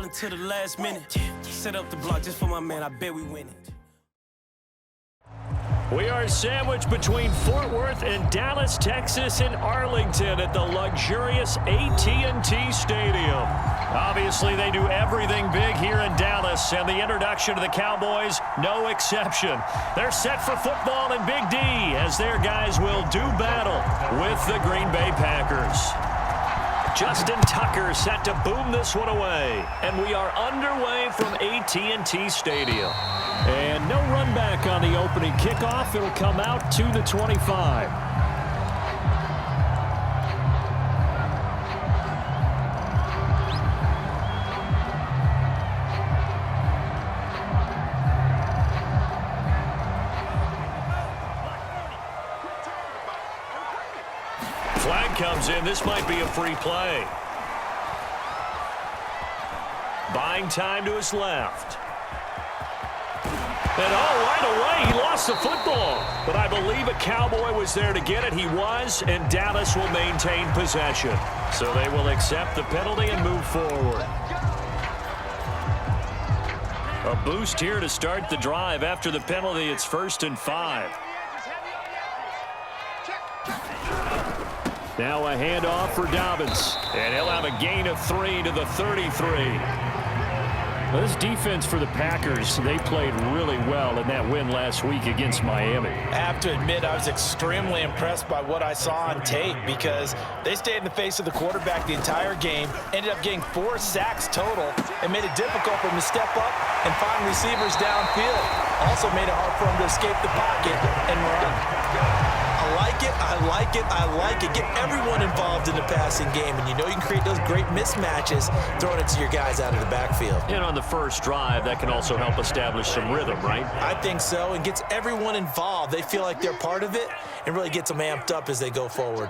until the last minute. Set up the block just for my man. I bet we win it. We are sandwiched between Fort Worth and Dallas, Texas, and Arlington at the luxurious AT&T Stadium. Obviously, they do everything big here in Dallas, and the introduction to the Cowboys, no exception. They're set for football in Big D as their guys will do battle with the Green Bay Packers. Justin Tucker set to boom this one away, and we are underway from AT&T Stadium. And no run back on the opening kickoff. It'll come out to the 25. Flag comes in. This might be a free play. Buying time to his left. And right away, he lost the football. But I believe a Cowboy was there to get it. He was, and Dallas will maintain possession. So they will accept the penalty and move forward. A boost here to start the drive. After the penalty, it's 1st and 5. Now a handoff for Dobbins. And he'll have a gain of 3 to the 33. Well, this defense for the Packers, they played really well in that win last week against Miami. I have to admit, I was extremely impressed by what I saw on tape because they stayed in the face of the quarterback the entire game, ended up getting 4 sacks total, and made it difficult for him to step up and find receivers downfield. Also made it hard for him to escape the pocket and run. I like it, I like it, I like it. Get everyone involved in the passing game, and you know you can create those great mismatches throwing it to your guys out of the backfield. And on the first drive, that can also help establish some rhythm, right? I think so, and gets everyone involved. They feel like they're part of it and really gets them amped up as they go forward.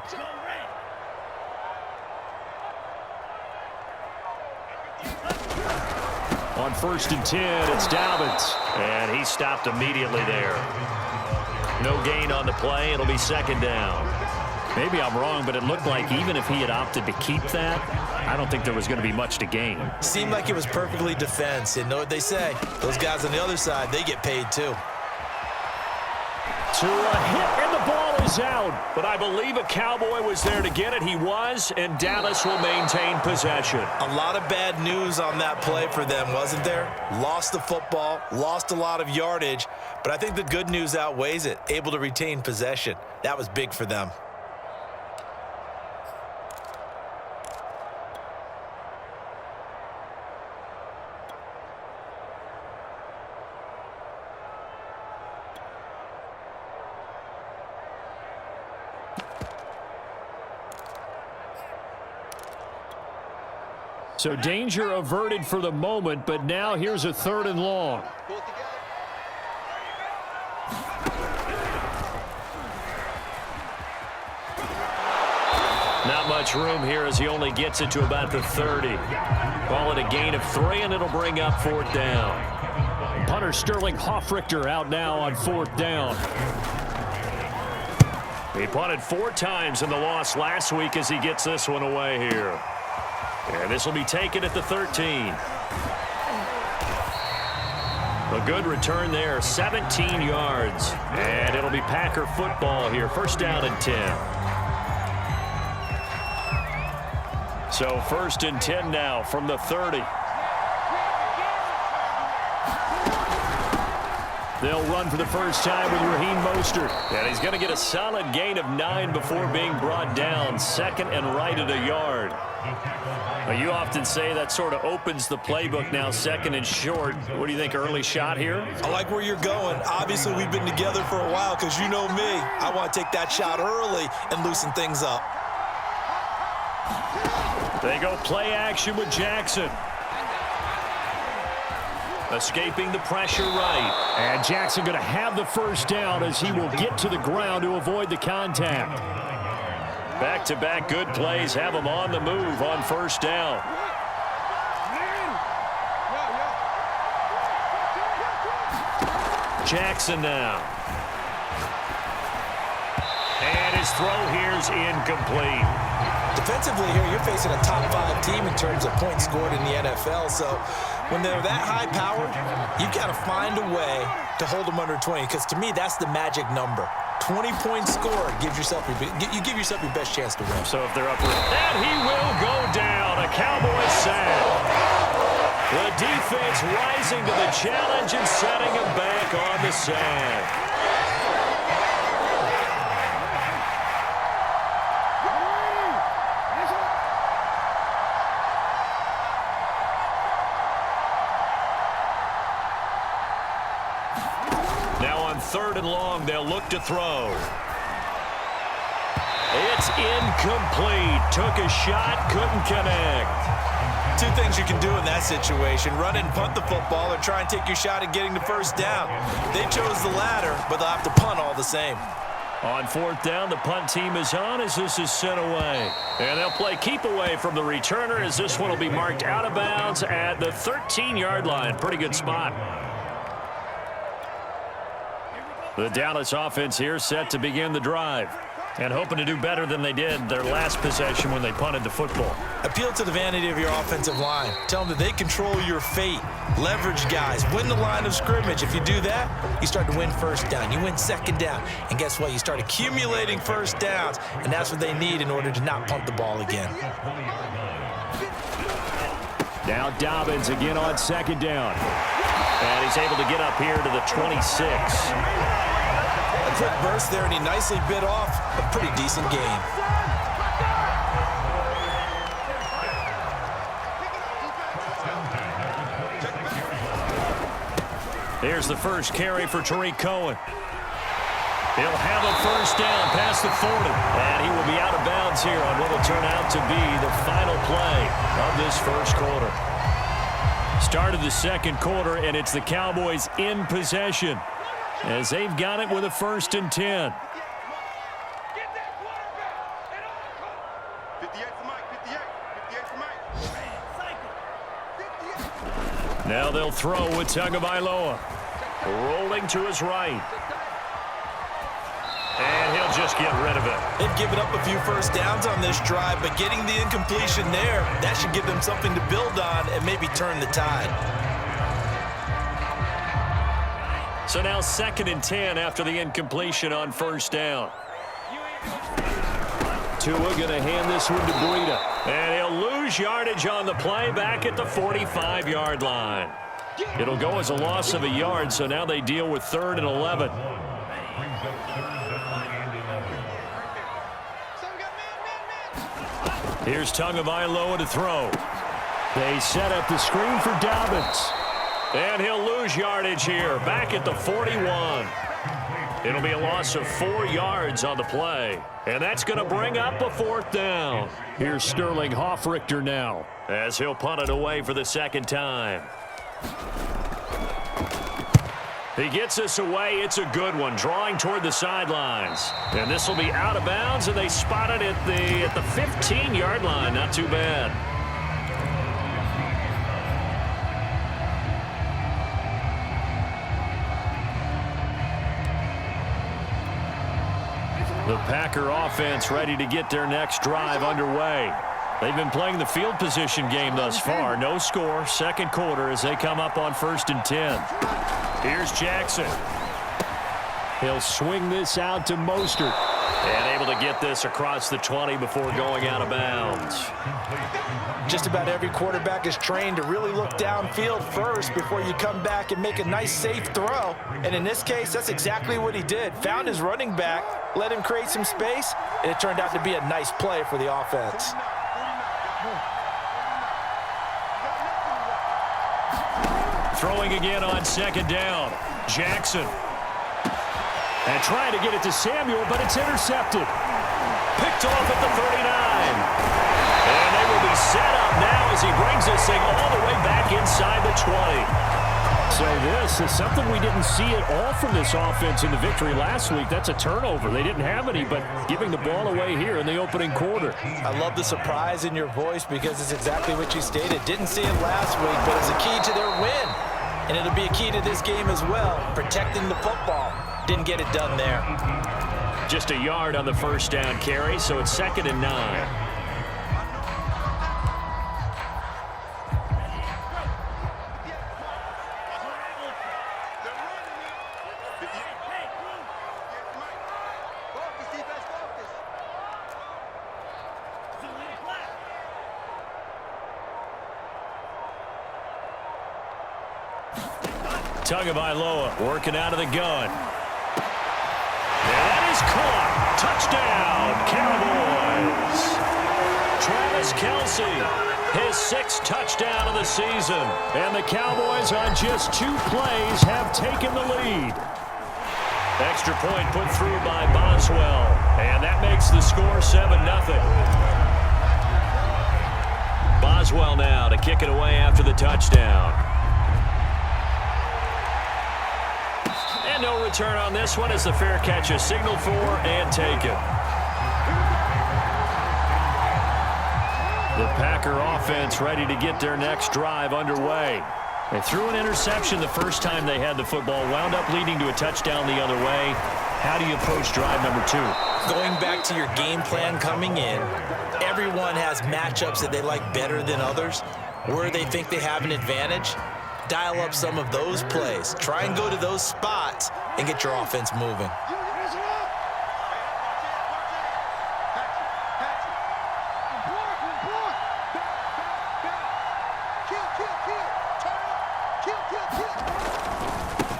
On 1st and 10, it's Dobbins, and he stopped immediately there. No gain on the play. It'll be 2nd down. Maybe I'm wrong, but it looked like even if he had opted to keep that, I don't think there was going to be much to gain. Seemed like it was perfectly defense. And know what they say? Those guys on the other side, they get paid too. To a hit, and the ball is out. But I believe a Cowboy was there to get it. He was, and Dallas will maintain possession. A lot of bad news on that play for them, wasn't there? Lost the football, lost a lot of yardage, but I think the good news outweighs it. Able to retain possession. That was big for them. So danger averted for the moment, but now here's a 3rd and long. Not much room here as he only gets it to about the 30. Call it a gain of 3, and it'll bring up 4th down. Punter Sterling Hoffrichter out now on 4th down. He punted 4 times in the loss last week as he gets this one away here. And this will be taken at the 13. A good return there, 17 yards. And it'll be Packer football here, 1st down and 10. So 1st and 10 now from the 30. They'll run for the first time with Raheem Mostert. And he's going to get a solid gain of 9 before being brought down. 2nd and right at a yard. Now, you often say that sort of opens the playbook now, 2nd and short. What do you think, early shot here? I like where you're going. Obviously, we've been together for a while because you know me. I want to take that shot early and loosen things up. They go play action with Jackson. Escaping the pressure right. And Jackson going to have the first down as he will get to the ground to avoid the contact. Back-to-back good plays have him on the move on 1st down. Jackson now. And his throw here's incomplete. Defensively here, you're facing a top 5 team in terms of points scored in the NFL. So when they're that high-powered, you've got to find a way to hold them under 20, because to me, that's the magic number. 20 points scored gives yourself you give yourself your best chance to win. So if they're up, and he will go down. A Cowboys sack. The defense rising to the challenge and setting him back on the sack. Third and long, they'll look to throw. It's incomplete. Took a shot, couldn't connect. Two things you can do in that situation: run it and punt the football, or try and take your shot at getting the first down. They chose the latter, but they'll have to punt all the same. On fourth down, the punt team is on as this is sent away. And they'll play keep away from the returner as this one will be marked out of bounds at the 13-yard line. Pretty good spot. The Dallas offense here set to begin the drive and hoping to do better than they did their last possession when they punted the football. Appeal to the vanity of your offensive line. Tell them that they control your fate. Leverage guys. Win the line of scrimmage. If you do that, you start to win first down. You win second down. And guess what? You start accumulating first downs. And that's what they need in order to not punt the ball again. Now Dobbins again on second down. And he's able to get up here to the 26. A quick burst there, and he nicely bit off a pretty decent gain. Here's the first carry for Tariq Cohen. He'll have a first down past the 40. And he will be out of bounds here on what will turn out to be the final play of this first quarter. Start of the second quarter, and it's the Cowboys in possession as they've got it with a 1st and 10. Now they'll throw with Tagovailoa. Rolling to his right. And he'll just get rid of it. They've given up a few first downs on this drive, but getting the incompletion there, that should give them something to build on and maybe turn the tide. So now 2nd and 10 after the incompletion on first down. Tua going to hand this one to Breida. And he'll lose yardage on the play back at the 45-yard line. It'll go as a loss of a yard, so now they deal with 3rd and 11. Here's Tagovailoa to throw. They set up the screen for Dobbins. And he'll lose yardage here, back at the 41. It'll be a loss of 4 yards on the play. And that's going to bring up a 4th down. Here's Sterling Hoffrichter now, as he'll punt it away for the 2nd time. He gets this away. It's a good one, drawing toward the sidelines. And this will be out of bounds, and they spot it at the 15-yard line. Not too bad. The Packer offense ready to get their next drive underway. They've been playing the field position game thus far. No score, second quarter as they come up on 1st and 10. Here's Jackson. He'll swing this out to Mostert. And able to get this across the 20 before going out of bounds. Just about every quarterback is trained to really look downfield first before you come back and make a nice, safe throw. And in this case, that's exactly what he did. Found his running back, let him create some space, and it turned out to be a nice play for the offense. Throwing again on 2nd down. Jackson. And trying to get it to Samuel, but it's intercepted. Picked off at the 39. And they will be set up now as he brings this thing all the way back inside the 20. So this is something we didn't see at all from this offense in the victory last week. That's a turnover. They didn't have any, but giving the ball away here in the opening quarter. I love the surprise in your voice because it's exactly what you stated. Didn't see it last week, but it's a key to their win. And it'll be a key to this game as well, protecting the football. Didn't get it done there. Just a yard on the first down carry, so it's 2nd and 9. Tagovailoa working out of the gun. And that is caught. Touchdown, Cowboys. Travis Kelce, his 6th touchdown of the season. And the Cowboys on just 2 plays have taken the lead. Extra point put through by Boswell. And that makes the score 7-0. Boswell now to kick it away after the touchdown. And no return on this one as the fair catch is signaled for and taken. The Packer offense ready to get their next drive underway. They threw an interception the first time they had the football, wound up leading to a touchdown the other way. How do you approach drive number 2? Going back to your game plan coming in, everyone has matchups that they like better than others. Where they think they have an advantage, dial up some of those plays. Try and go to those spots and get your offense moving.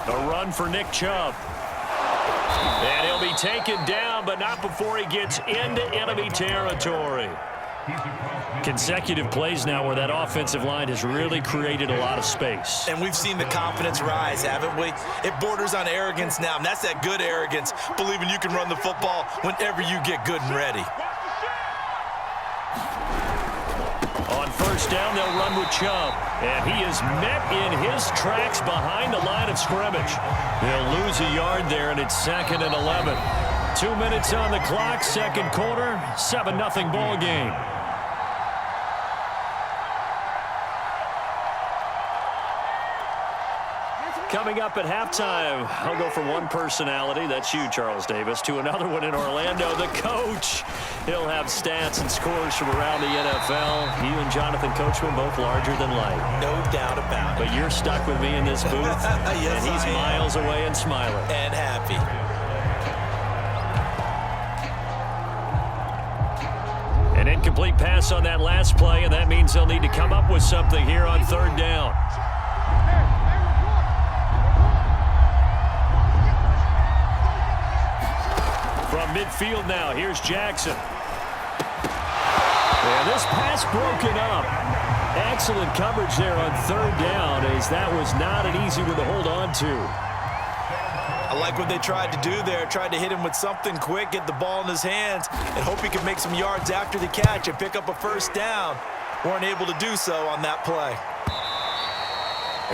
A run for Nick Chubb. And he'll be taken down, but not before he gets into enemy territory. Consecutive plays now where that offensive line has really created a lot of space. And we've seen the confidence rise, haven't we? It borders on arrogance now, and that's that good arrogance, believing you can run the football whenever you get good and ready. On first down, they'll run with Chubb. And he is met in his tracks behind the line of scrimmage. They'll lose a yard there, and it's 2nd and 11. 2 minutes on the clock, second quarter, 7-0 ball game. Coming up at halftime, I'll go from one personality, that's you, Charles Davis, to another one in Orlando, the coach. He'll have stats and scores from around the NFL. You and Jonathan Coachman both larger than life. No doubt about it. But you're stuck with me in this booth, yes, and he's miles away and smiling. And happy. An incomplete pass on that last play, and that means they'll need to come up with something here on 3rd down. From midfield now, here's Jackson. And this pass broken up. Excellent coverage there on 3rd down, as that was not an easy one to hold on to. I like what they tried to do there. Tried to hit him with something quick, get the ball in his hands, and hope he could make some yards after the catch and pick up a first down. Weren't able to do so on that play.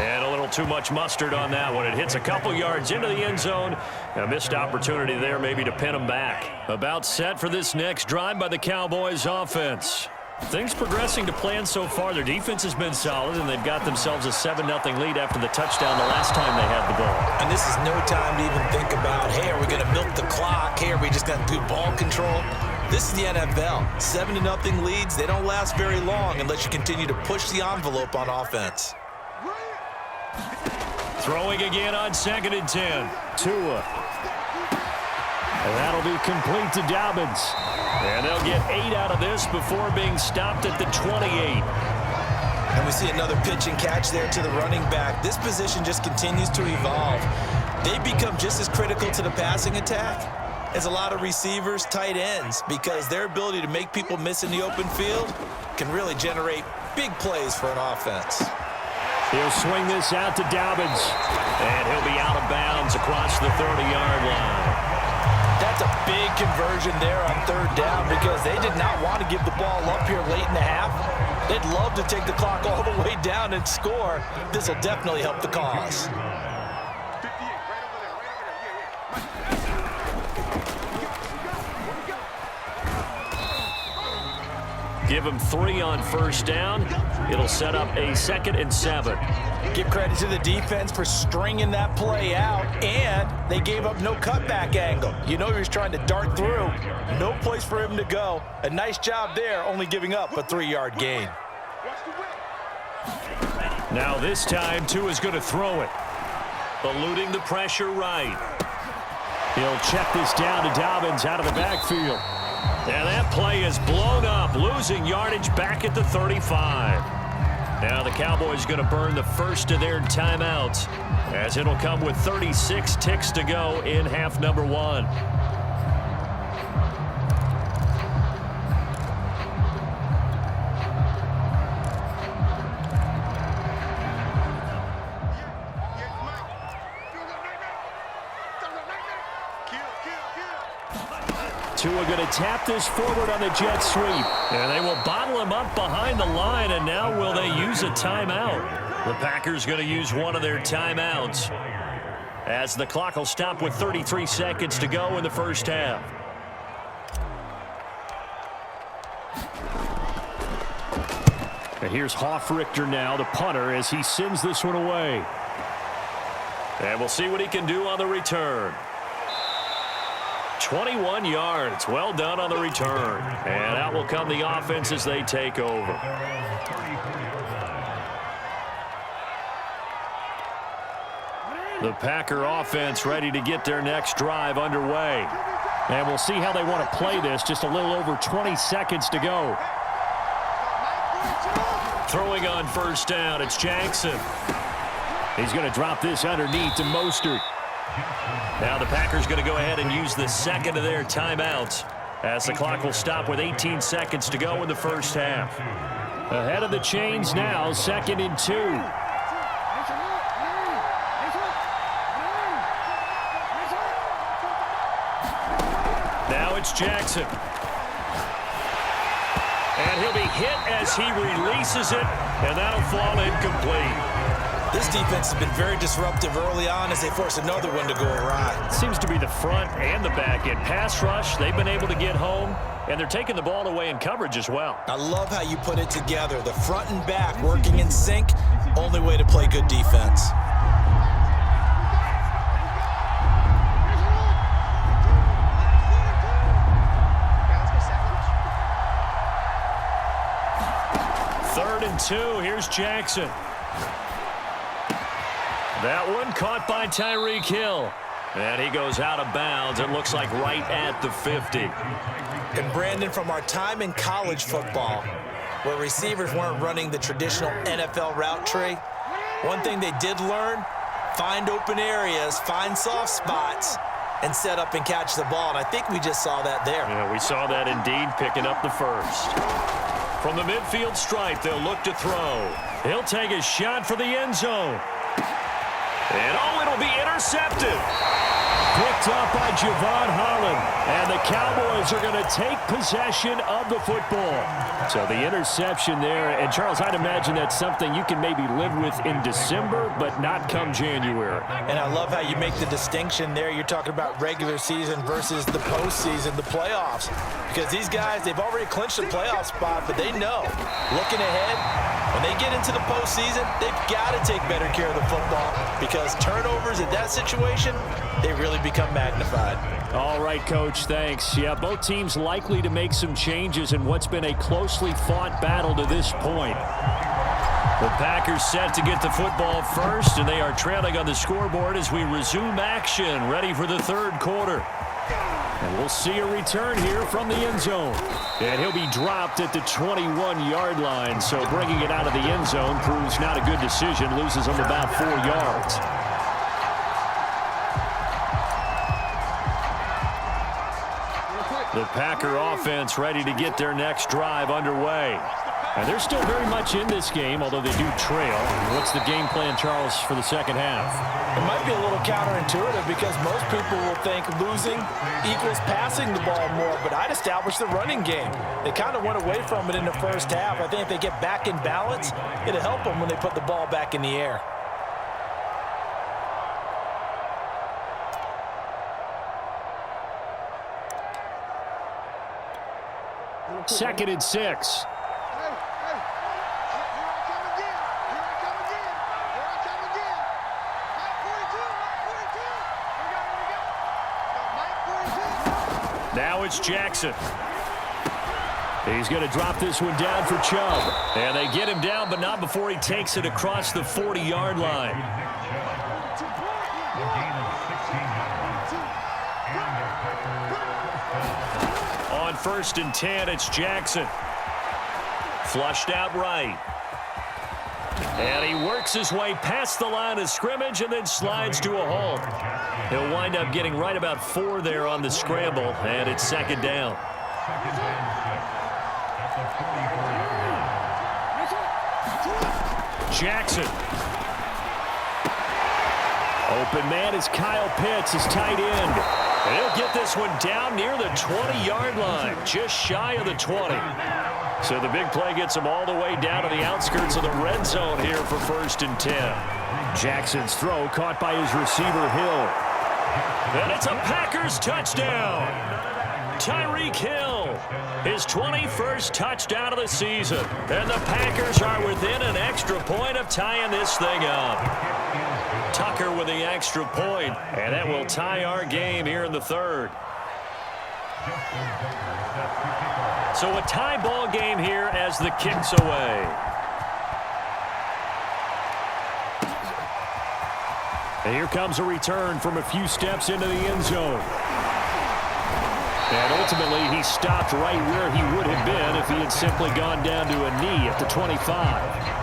And a little too much mustard on that one. It hits a couple yards into the end zone. A missed opportunity there maybe to pin them back. About set for this next drive by the Cowboys offense. Things progressing to plan so far. Their defense has been solid, and they've got themselves a 7-0 lead after the touchdown the last time they had the ball. And this is no time to even think about, hey, are we going to milk the clock? Hey, are we just going to do ball control? This is the NFL. 7-0 leads, they don't last very long unless you continue to push the envelope on offense. Throwing again on 2nd and 10. Tua. And that'll be complete to Dobbins. And they'll get 8 out of this before being stopped at the 28. And we see another pitch and catch there to the running back. This position just continues to evolve. They become just as critical to the passing attack as a lot of receivers, tight ends, because their ability to make people miss in the open field can really generate big plays for an offense. He'll swing this out to Dobbins, and he'll be out of bounds across the 30-yard line. That's a big conversion there on 3rd down because they did not want to give the ball up here late in the half. They'd love to take the clock all the way down and score. This will definitely help the cause. Give him 3 on first down. It'll set up a 2nd and 7. Give credit to the defense for stringing that play out, and they gave up no cutback angle. You know he was trying to dart through. No place for him to go. A nice job there, only giving up a 3-yard gain. Now this time, Tua's going to throw it. Eluding the pressure right. He'll check this down to Dobbins out of the backfield. And that play is blown up, losing yardage back at the 35. Now the Cowboys going to burn the first of their timeouts, as it'll come with 36 ticks to go in half number 1. Tua going to tap this forward on the jet sweep. And they will bottle him up behind the line, and now will they use a timeout? The Packers going to use one of their timeouts, as the clock will stop with 33 seconds to go in the first half. And here's Hofrichter now, the punter, as he sends this one away. And we'll see what he can do on the return. 21 yards. Well done on the return. And out will come the offense as they take over. The Packer offense ready to get their next drive underway. And we'll see how they want to play this. Just a little over 20 seconds to go. Throwing on first down, it's Jackson. He's going to drop this underneath to Mostert. Now the Packers going to go ahead and use the second of their timeouts, as the clock will stop with 18 seconds to go in the first half. Ahead of the chains now, 2nd and 2. Now it's Jackson. And he'll be hit as he releases it, and that'll fall incomplete. This defense has been very disruptive early on as they force another one to go awry. Seems to be the front and the back end. Pass rush, they've been able to get home, and they're taking the ball away in coverage as well. I love how you put it together. The front and back working in sync, only way to play good defense. Third and 2, here's Jackson. That one caught by Tyreek Hill. And he goes out of bounds, it looks like right at the 50. And Brandon, from our time in college football, where receivers weren't running the traditional NFL route tree, one thing they did learn, find open areas, find soft spots, and set up and catch the ball. And I think we just saw that there. Yeah, we saw that indeed, picking up the first. From the midfield stripe, they'll look to throw. He'll take a shot for the end zone. And oh, it'll be intercepted. Picked up by Javon Holland. And the Cowboys are going to take possession of the football. So the interception there. And, Charles, I'd imagine that's something you can maybe live with in December, but not come January. And I love how you make the distinction there. You're talking about regular season versus the postseason, the playoffs. Because these guys, they've already clinched a playoff spot, but they know, looking ahead, when they get into the postseason, they've got to take better care of the football, because turnovers in that situation, they really become magnified. All right, Coach, thanks. Yeah, both teams likely to make some changes in what's been a closely fought battle to this point. The Packers set to get the football first, and they are trailing on the scoreboard as we resume action, ready for the third quarter. And we'll see a return here from the end zone. And he'll be dropped at the 21-yard line, so bringing it out of the end zone proves not a good decision, loses him about 4 yards. The Packer offense ready to get their next drive underway. And they're still very much in this game, although they do trail. What's the game plan, Charles, for the second half? It might be a little counterintuitive, because most people will think losing equals passing the ball more, but I'd establish the running game. They kind of went away from it in the first half. I think if they get back in balance, it'll help them when they put the ball back in the air. Second and 6. Now it's Jackson. He's going to drop this one down for Chubb. And they get him down, but not before he takes it across the 40-yard line. On 1st and 10, it's Jackson. Flushed out right. And he works his way past the line of scrimmage and then slides to a halt. He'll wind up getting right about 4 there on the scramble, and it's second down. Jackson. Open man is Kyle Pitts, his tight end. He'll get this one down near the 20-yard line, just shy of the 20. So the big play gets him all the way down to the outskirts of the red zone here for 1st and 10. Jackson's throw caught by his receiver, Hill. And it's a Packers touchdown. Tyreek Hill, his 21st touchdown of the season. And the Packers are within an extra point of tying this thing up. Tucker with the extra point, and that will tie our game here in the 3rd. So a tie ball game here as the kick's away. And here comes a return from a few steps into the end zone. And ultimately, he stopped right where he would have been if he had simply gone down to a knee at the 25.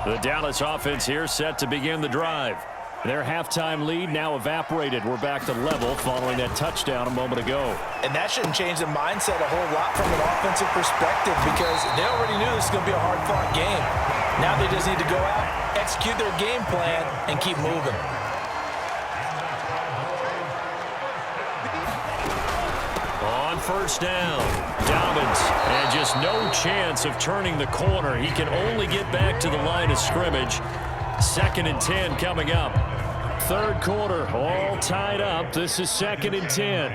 The Dallas offense here set to begin the drive. Their halftime lead now evaporated. We're back to level following that touchdown a moment ago. And that shouldn't change the mindset a whole lot from an offensive perspective because they already knew this was going to be a hard-fought game. Now they just need to go out, execute their game plan, and keep moving. On 1st down, Dobbins, and just no chance of turning the corner. He can only get back to the line of scrimmage. 2nd and 10 coming up. 3rd quarter, all tied up. This is 2nd and 10.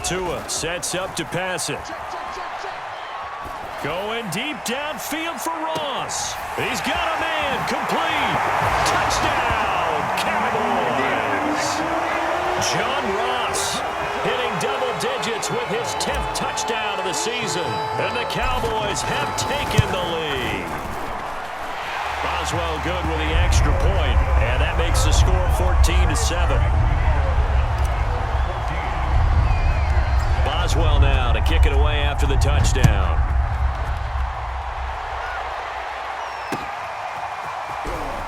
Tua sets up to pass it. Going deep downfield for Ross. He's got a man, complete. Touchdown, Cowboys. John Ross hitting double digits with his 10th touchdown of the season. And the Cowboys have taken the lead. Boswell good with the extra point, and that makes the score 14-7. Boswell now to kick it away after the touchdown.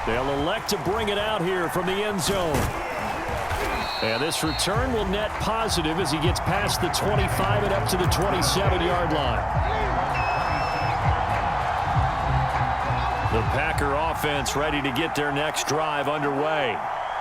They'll elect to bring it out here from the end zone. And this return will net positive as he gets past the 25 and up to the 27-yard line. The Packer offense ready to get their next drive underway.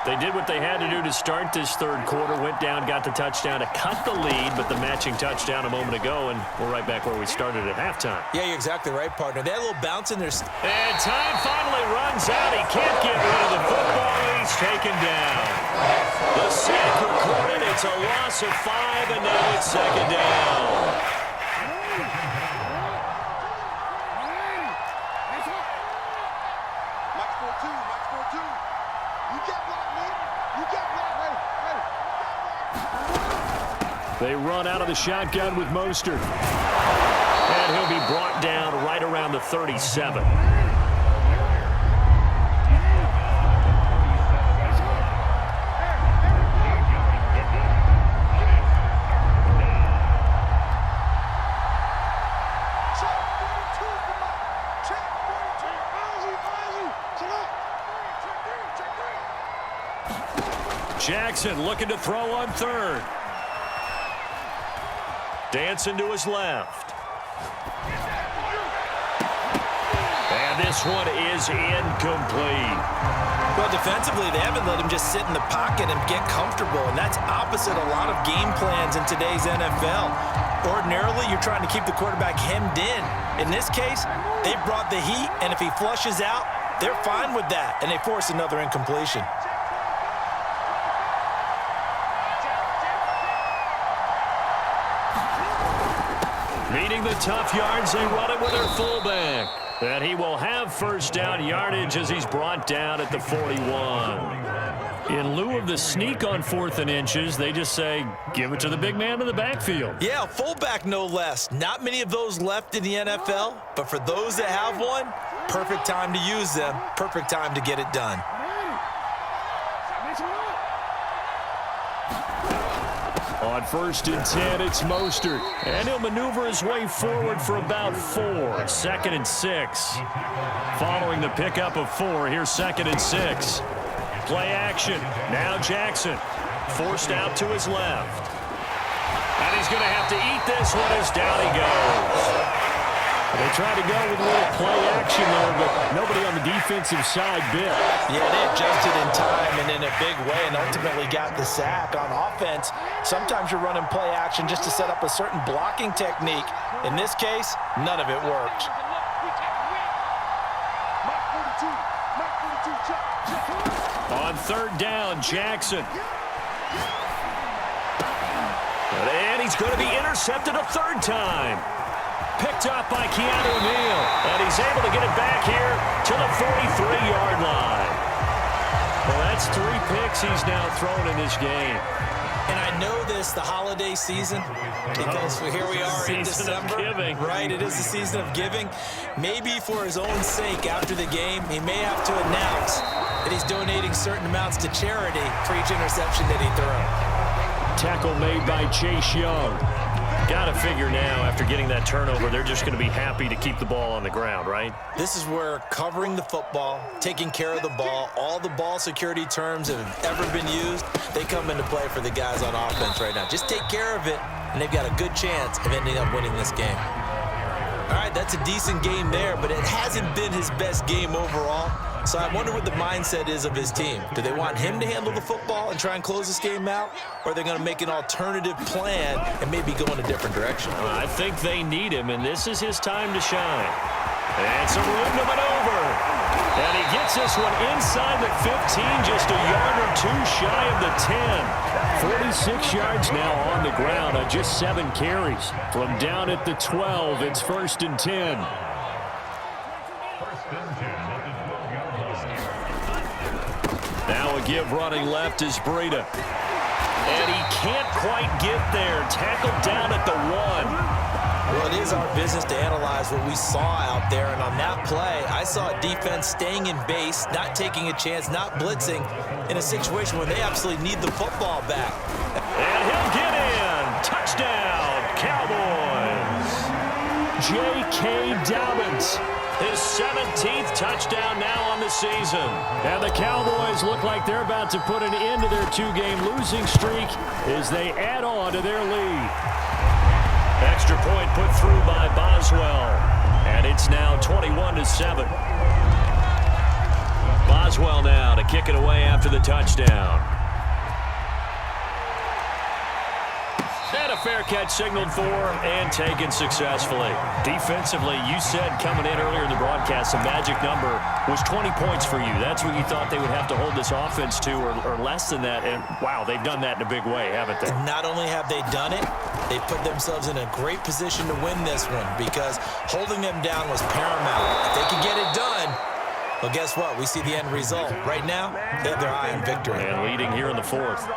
They did what they had to do to start this 3rd quarter, went down, got the touchdown to cut the lead, but the matching touchdown a moment ago, and we're right back where we started at halftime. Yeah, you're exactly right, partner. They had a little bounce in their... And time finally runs out. He can't get rid of the football, and he's taken down. The sack recorded. It's a loss of 5, and now it's 2nd down. They run out of the shotgun with Mostert. And he'll be brought down right around the 37. Jackson looking to throw on 3rd. Dancing to his left. And this one is incomplete. Well, defensively, they haven't let him just sit in the pocket and get comfortable, and that's opposite a lot of game plans in today's NFL. Ordinarily, you're trying to keep the quarterback hemmed in. In this case, they brought the heat, and if he flushes out, they're fine with that, and they force another incompletion. the tough yards. They run it with their fullback. And he will have first down yardage as he's brought down at the 41. In lieu of the sneak on 4th and inches, they just say, give it to the big man in the backfield. Yeah, fullback no less. Not many of those left in the NFL, but for those that have one, perfect time to use them, perfect time to get it done. On 1st and 10, it's Mostert. And he'll maneuver his way forward for about 4. 2nd and 6. Following the pickup of 4, here's 2nd and 6. Play action. Now Jackson. Forced out to his left. And he's going to have to eat this one as down he goes. They tried to go with a little play action there, but nobody on the defensive side bit. Yeah, they adjusted in time and in a big way and ultimately got the sack. On offense, sometimes you're running play action just to set up a certain blocking technique. In this case, none of it worked. On 3rd down, Jackson. And he's going to be intercepted a 3rd time. Picked up by Keanu Neal. And he's able to get it back here to the 43-yard line. Well, that's 3 picks he's now thrown in this game. And I know this, the holiday season, because here we are in December. Giving. Right, it is the season of giving. Maybe for his own sake after the game, he may have to announce that he's donating certain amounts to charity for each interception that he throws. Tackle made by Chase Young. Got to figure now, after getting that turnover, they're just going to be happy to keep the ball on the ground, right? This is where covering the football, taking care of the ball, all the ball security terms that have ever been used, they come into play for the guys on offense right now. Just take care of it, and they've got a good chance of ending up winning this game. All right, that's a decent game there, but it hasn't been his best game overall. So I wonder what the mindset is of his team. Do they want him to handle the football and try and close this game out? Or are they going to make an alternative plan and maybe go in a different direction? I think they need him, and this is his time to shine. And some room to maneuver. And he gets this one inside the 15, just a yard or 2 shy of the 10. 46 yards now on the ground on just 7 carries. From down at the 12, it's 1st and 10. Now a give running left is Breida. And he can't quite get there. Tackled down at the 1. Well, it is our business to analyze what we saw out there. And on that play, I saw a defense staying in base, not taking a chance, not blitzing in a situation where they absolutely need the football back. And he'll get in. Touchdown, Cowboys. J.K. Dobbins. His 17th touchdown now on the season. And the Cowboys look like they're about to put an end to their 2-game losing streak as they add on to their lead. Extra point put through by Boswell. And it's now 21-7. Boswell now to kick it away after the touchdown. And a fair catch signaled for and taken successfully. Defensively, you said coming in earlier in the broadcast, the magic number was 20 points for you. That's what you thought they would have to hold this offense to, or less than that. And, wow, they've done that in a big way, haven't they? Not only have they done it, they put themselves in a great position to win this one because holding them down was paramount. If they could get it done, well, guess what? We see the end result. Right now, they have their eye on victory. And leading here in the 4th.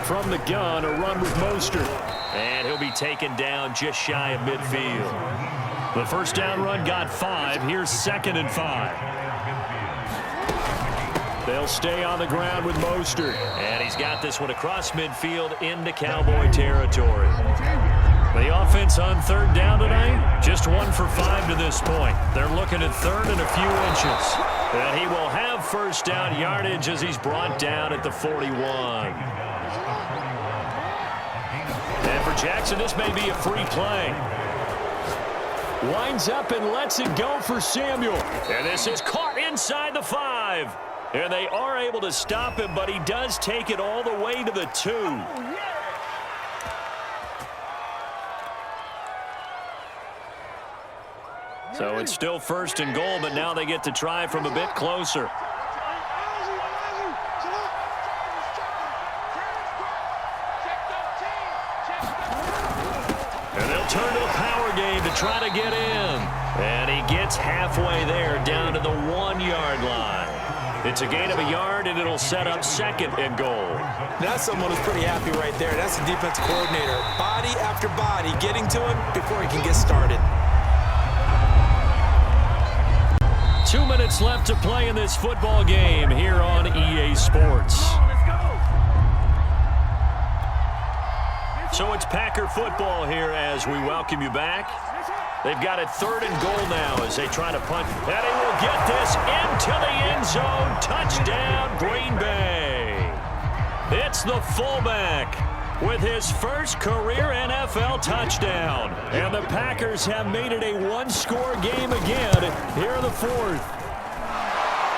From the gun, a run with Mostert. And he'll be taken down just shy of midfield. The first down run got 5. Here's 2nd and 5. They'll stay on the ground with Mostert. And he's got this one across midfield into Cowboy territory. The offense on 3rd down tonight, just 1 for 5 to this point. They're looking at 3rd and a few inches. And he will have first down yardage as he's brought down at the 41. And for Jackson, this may be a free play. Winds up and lets it go for Samuel. And this is caught inside the 5. And they are able to stop him, but he does take it all the way to the 2. So it's still 1st and goal, but now they get to try from a bit closer. try to get in. And he gets halfway there down to the 1-yard line. It's a gain of a yard, and it'll set up 2nd and goal. That's someone who's pretty happy right there. That's the defensive coordinator. Body after body getting to him before he can get started. 2 minutes left to play in this football game here on EA Sports. So it's Packer football here as we welcome you back. They've got it 3rd and goal now as they try to punt. And he will get this into the end zone. Touchdown, Green Bay. It's the fullback with his first career NFL touchdown. And the Packers have made it a 1-score game again here in the 4th.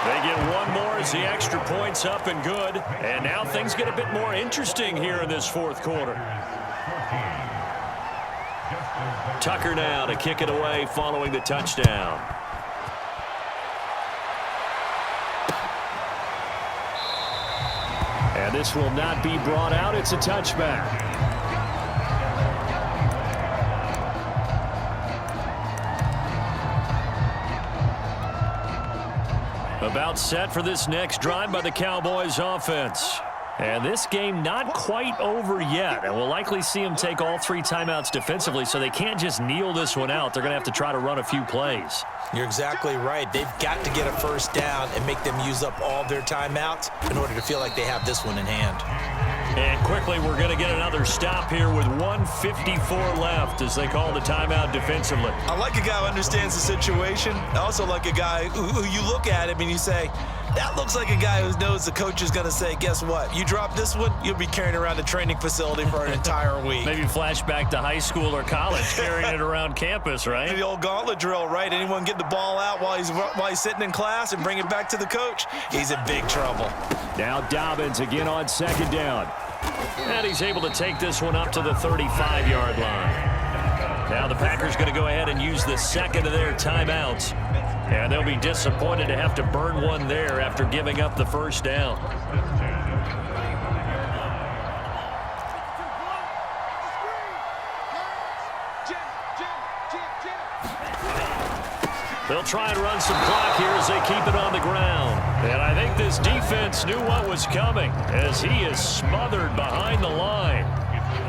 They get one more as the extra point's up and good. And now things get a bit more interesting here in this 4th quarter. Tucker now to kick it away following the touchdown. And this will not be brought out. It's a touchback. About set for this next drive by the Cowboys offense. And this game not quite over yet. And we'll likely see them take all 3 timeouts defensively, so they can't just kneel this one out. They're going to have to try to run a few plays. You're exactly right. They've got to get a first down and make them use up all their timeouts in order to feel like they have this one in hand. And quickly, we're going to get another stop here with 1:54 left as they call the timeout defensively. I like a guy who understands the situation. I also like a guy who you look at him and you say, that looks like a guy who knows the coach is going to say, guess what? You drop this one, you'll be carrying around the training facility for an entire week. Maybe flashback to high school or college, carrying it around campus, right? The old gauntlet drill, right? Anyone get the ball out while he's sitting in class and bring it back to the coach? He's in big trouble. Now Dobbins again on 2nd down. And he's able to take this one up to the 35-yard line. Now the Packers going to go ahead and use the 2nd of their timeouts. And they'll be disappointed to have to burn one there after giving up the first down. They'll try and run some clock here as they keep it on the ground. And I think this defense knew what was coming as he is smothered behind the line.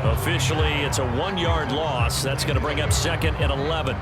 Officially, it's a 1-yard loss. That's going to bring up 2nd and 11.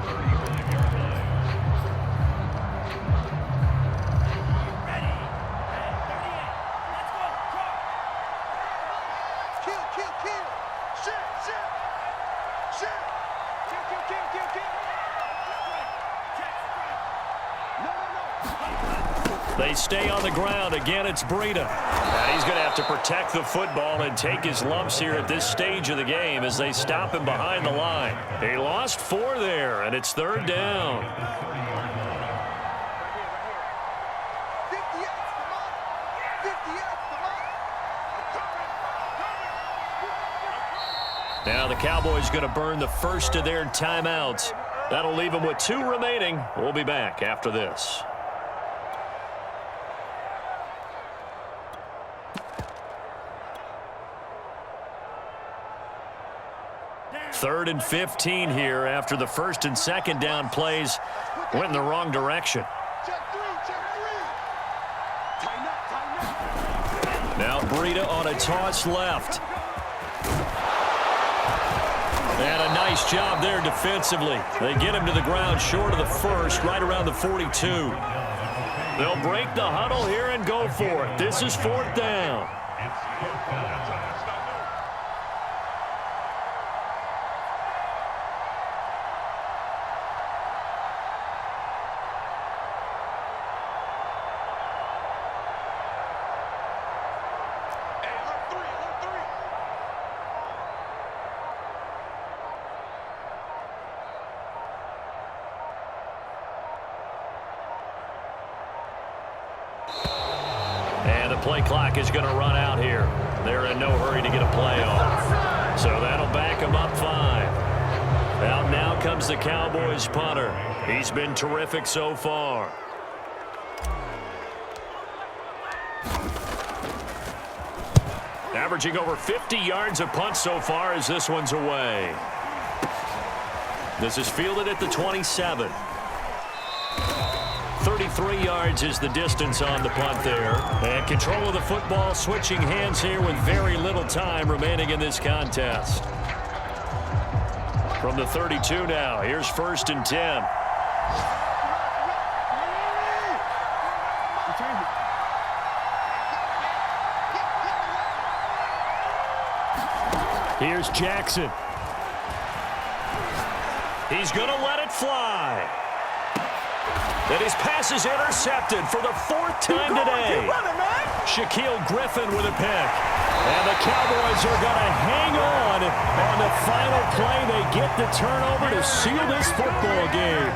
They stay on the ground. Again, it's Breida. And he's going to have to protect the football and take his lumps here at this stage of the game as they stop him behind the line. He lost 4 there, and it's 3rd down. Now the Cowboys going to burn the first of their timeouts. That'll leave them with 2 remaining. We'll be back after this. Third and 15 here after the 1st and 2nd down plays went in the wrong direction. Now Breida on a toss left. And a nice job there defensively. They get him to the ground short of the 1st, right around the 42. They'll break the huddle here and go for it. This is 4th down. And the play clock is going to run out here. They're in no hurry to get a play off. So that'll back them up 5. Out now comes the Cowboys punter. He's been terrific so far. Averaging over 50 yards a punt so far as this one's away. This is fielded at the 27. 33 yards is the distance on the punt there. And control of the football, switching hands here with very little time remaining in this contest. From the 32 now, here's 1st and 10. Here's Jackson. He's going to let it fly. And his pass is intercepted for the 4th time today. Shaquille Griffin with a pick. And the Cowboys are going to hang on the final play. They get the turnover to seal this football game.